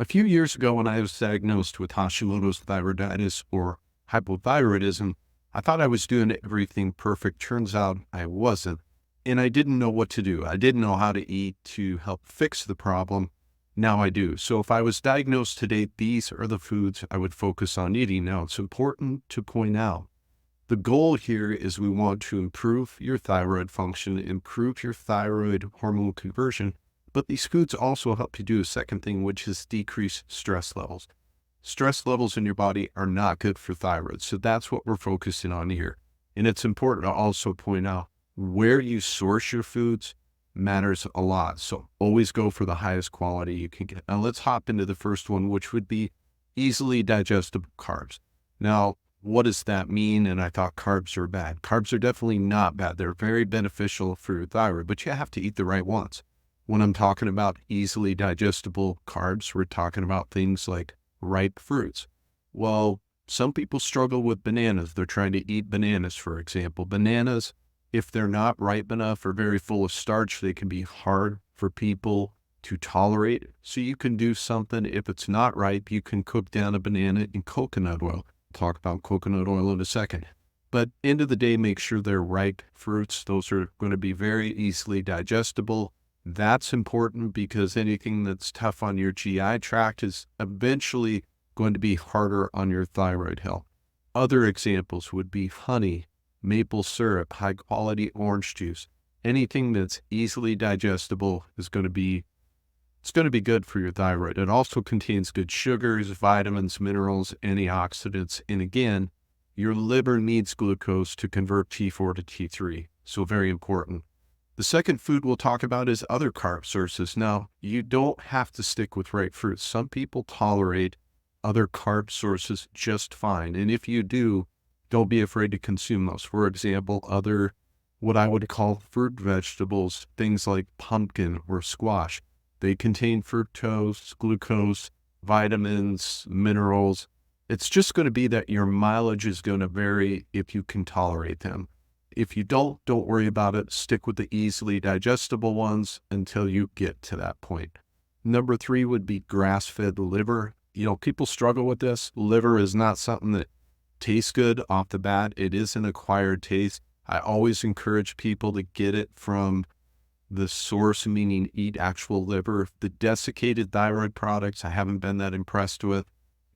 A few years ago, when I was diagnosed with Hashimoto's thyroiditis or hypothyroidism, I thought I was doing everything perfect. Turns out I wasn't. And I didn't know what to do. I didn't know how to eat to help fix the problem. Now I do. So if I was diagnosed today, these are the foods I would focus on eating. Now, it's important to point out the goal here is we want to improve your thyroid function, improve your thyroid hormone conversion. But these foods also help you do a second thing, which is decrease stress levels. Stress levels in your body are not good for thyroid. So that's what we're focusing on here. And it's important to also point out where you source your foods matters a lot. So always go for the highest quality you can get. Now let's hop into the first one, which would be easily digestible carbs. Now, what does that mean? And I thought carbs are bad. Carbs are definitely not bad. They're very beneficial for your thyroid, but you have to eat the right ones. When I'm talking about easily digestible carbs, we're talking about things like ripe fruits. Well, some people struggle with bananas. They're trying to eat bananas, for example. Bananas, if they're not ripe enough or very full of starch, they can be hard for people to tolerate. So you can do something. If it's not ripe, you can cook down a banana in coconut oil. Talk about coconut oil in a second. But end of the day, make sure they're ripe fruits. Those are going to be very easily digestible. That's important because anything that's tough on your GI tract is eventually going to be harder on your thyroid health. Other examples would be honey, maple syrup, high quality orange juice. Anything that's easily digestible is going to be good for your thyroid. It also contains good sugars, vitamins, minerals, antioxidants. And again, your liver needs glucose to convert T4 to T3. So very important. The second food we'll talk about is other carb sources. Now, you don't have to stick with ripe fruits. Some people tolerate other carb sources just fine. And if you do, don't be afraid to consume those. For example, other what I would call fruit vegetables, things like pumpkin or squash. They contain fructose, glucose, vitamins, minerals. It's just going to be that your mileage is going to vary if you can tolerate them. If you don't worry about it. Stick with the easily digestible ones until you get to that point. Number 3 would be grass-fed liver. People struggle with this. Liver is not something that tastes good off the bat. It is an acquired taste. I always encourage people to get it from the source, meaning eat actual liver. The desiccated thyroid products, I haven't been that impressed with.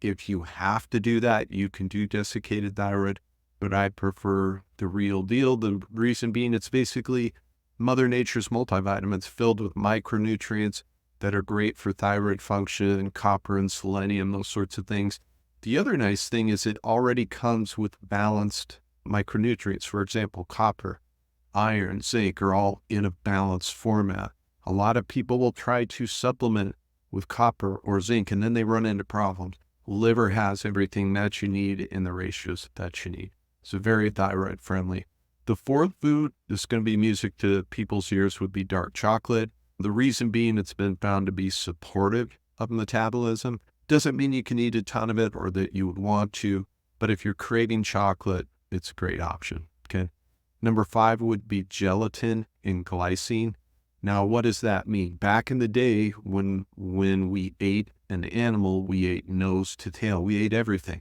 If you have to do that, you can do desiccated thyroid. But I prefer the real deal. The reason being it's basically Mother Nature's multivitamins filled with micronutrients that are great for thyroid function, copper and selenium, those sorts of things. The other nice thing is it already comes with balanced micronutrients. For example, copper, iron, zinc are all in a balanced format. A lot of people will try to supplement with copper or zinc and then they run into problems. Liver has everything that you need in the ratios that you need. So very thyroid friendly. The fourth food that's going to be music to people's ears would be dark chocolate. The reason being it's been found to be supportive of metabolism. Doesn't mean you can eat a ton of it or that you would want to, but if you're craving chocolate, it's a great option. Okay. Number 5 would be gelatin and glycine. Now, what does that mean? Back in the day when we ate an animal, we ate nose to tail. We ate everything.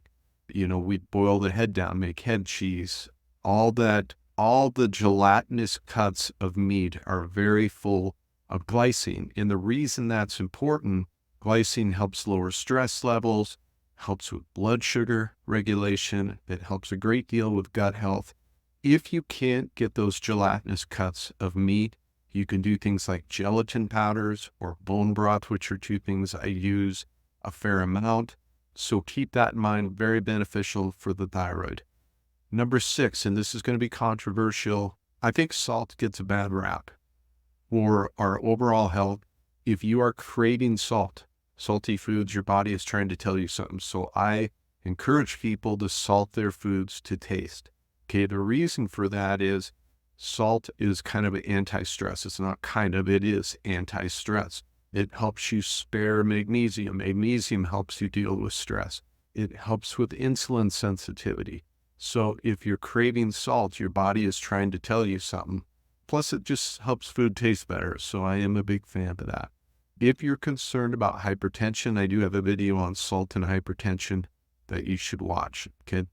We'd boil the head down, make head cheese, all the gelatinous cuts of meat are very full of glycine. And the reason that's important, glycine helps lower stress levels, helps with blood sugar regulation. It helps a great deal with gut health. If you can't get those gelatinous cuts of meat, you can do things like gelatin powders or bone broth, which are 2 things I use a fair amount. So keep that in mind, very beneficial for the thyroid. Number 6, and this is going to be controversial, I think salt gets a bad rap for our overall health. If you are craving salty foods, your body is trying to tell you something. So I encourage people to salt their foods to taste. Okay, the reason for that is salt is kind of an anti-stress. It's not kind of, it is anti-stress. It helps you spare magnesium. Magnesium helps you deal with stress. It helps with insulin sensitivity. So if you're craving salt, your body is trying to tell you something. Plus, it just helps food taste better. So I am a big fan of that. If you're concerned about hypertension, I do have a video on salt and hypertension that you should watch. Okay.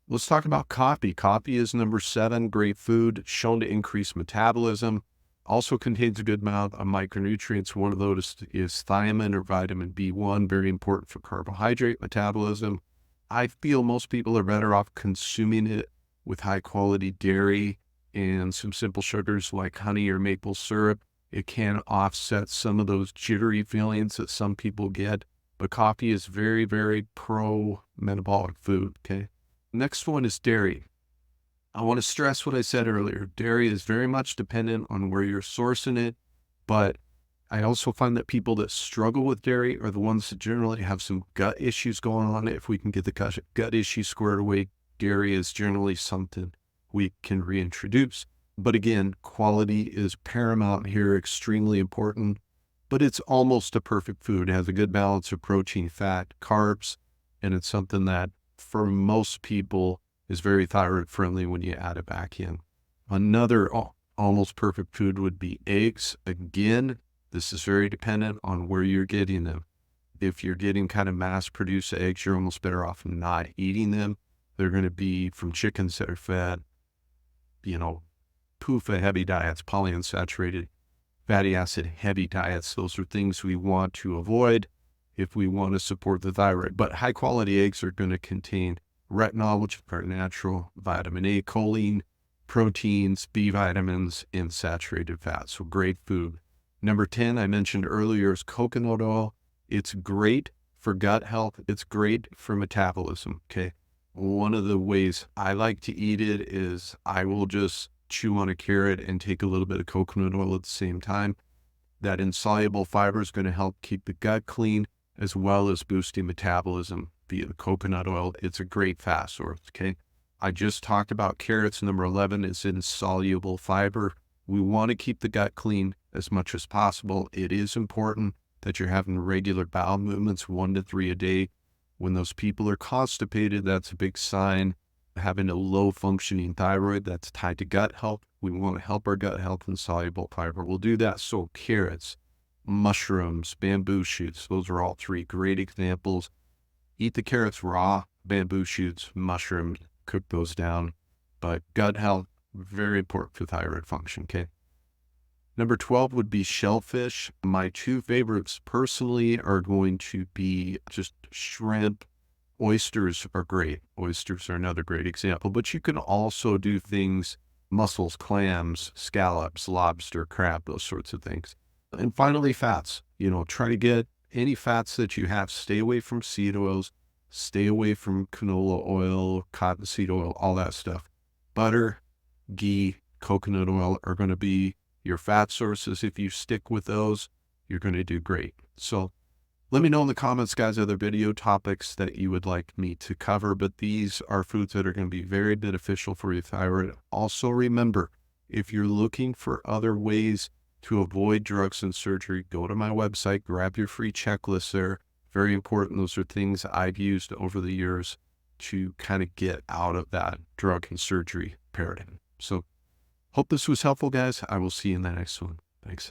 Let's talk about coffee. Coffee is number 7, great food, shown to increase metabolism. Also contains a good amount of micronutrients. One of those is thiamine or vitamin B1, very important for carbohydrate metabolism. I feel most people are better off consuming it with high quality dairy and some simple sugars like honey or maple syrup. It can offset some of those jittery feelings that some people get, but coffee is very, very pro-metabolic food, okay? Next one is dairy. I want to stress what I said earlier. Dairy is very much dependent on where you're sourcing it, but I also find that people that struggle with dairy are the ones that generally have some gut issues going on. If we can get the gut issues squared away, dairy is generally something we can reintroduce. But again, quality is paramount here, extremely important, but it's almost a perfect food. It has a good balance of protein, fat, carbs, and it's something that for most people is very thyroid friendly when you add it back in. Another almost perfect food would be eggs. Again, this is very dependent on where you're getting them. If you're getting kind of mass-produced eggs, you're almost better off not eating them. They're going to be from chickens that are fed, PUFA heavy diets, polyunsaturated fatty acid heavy diets. Those are things we want to avoid if we want to support the thyroid. But high quality eggs are going to contain retinol, which is our natural vitamin A, choline, proteins, B vitamins, and saturated fats. So great food. Number 10, I mentioned earlier, is coconut oil. It's great for gut health. It's great for metabolism. Okay. One of the ways I like to eat it is I will just chew on a carrot and take a little bit of coconut oil at the same time. That insoluble fiber is going to help keep the gut clean as well as boosting metabolism via the coconut oil. It's a great fat source, okay? I just talked about carrots. Number 11 is insoluble fiber. We want to keep the gut clean as much as possible. It is important that you're having regular bowel movements, 1 to 3 a day. When those people are constipated, that's a big sign. Having a low functioning thyroid, that's tied to gut health. We want to help our gut health and soluble fiber. We'll do that. So carrots, mushrooms, bamboo shoots, those are all 3 great examples. Eat the carrots raw, bamboo shoots, mushrooms, cook those down. But gut health, very important for thyroid function, okay? Number 12 would be shellfish. My 2 favorites personally are going to be just shrimp. Oysters are great. Oysters are another great example, but you can also do things, mussels, clams, scallops, lobster, crab, those sorts of things. And finally, fats. Try to get any fats that you have. Stay away from seed oils, stay away from canola oil, cottonseed oil, all that stuff. Butter, ghee, coconut oil are going to be your fat sources. If you stick with those, you're going to do great. So let me know in the comments, guys, other video topics that you would like me to cover, but these are foods that are going to be very beneficial for your thyroid. Also, remember, if you're looking for other ways to avoid drugs and surgery, go to my website, grab your free checklist there. Very important. Those are things I've used over the years to kind of get out of that drug and surgery paradigm. So hope this was helpful, guys. I will see you in the next one. Thanks.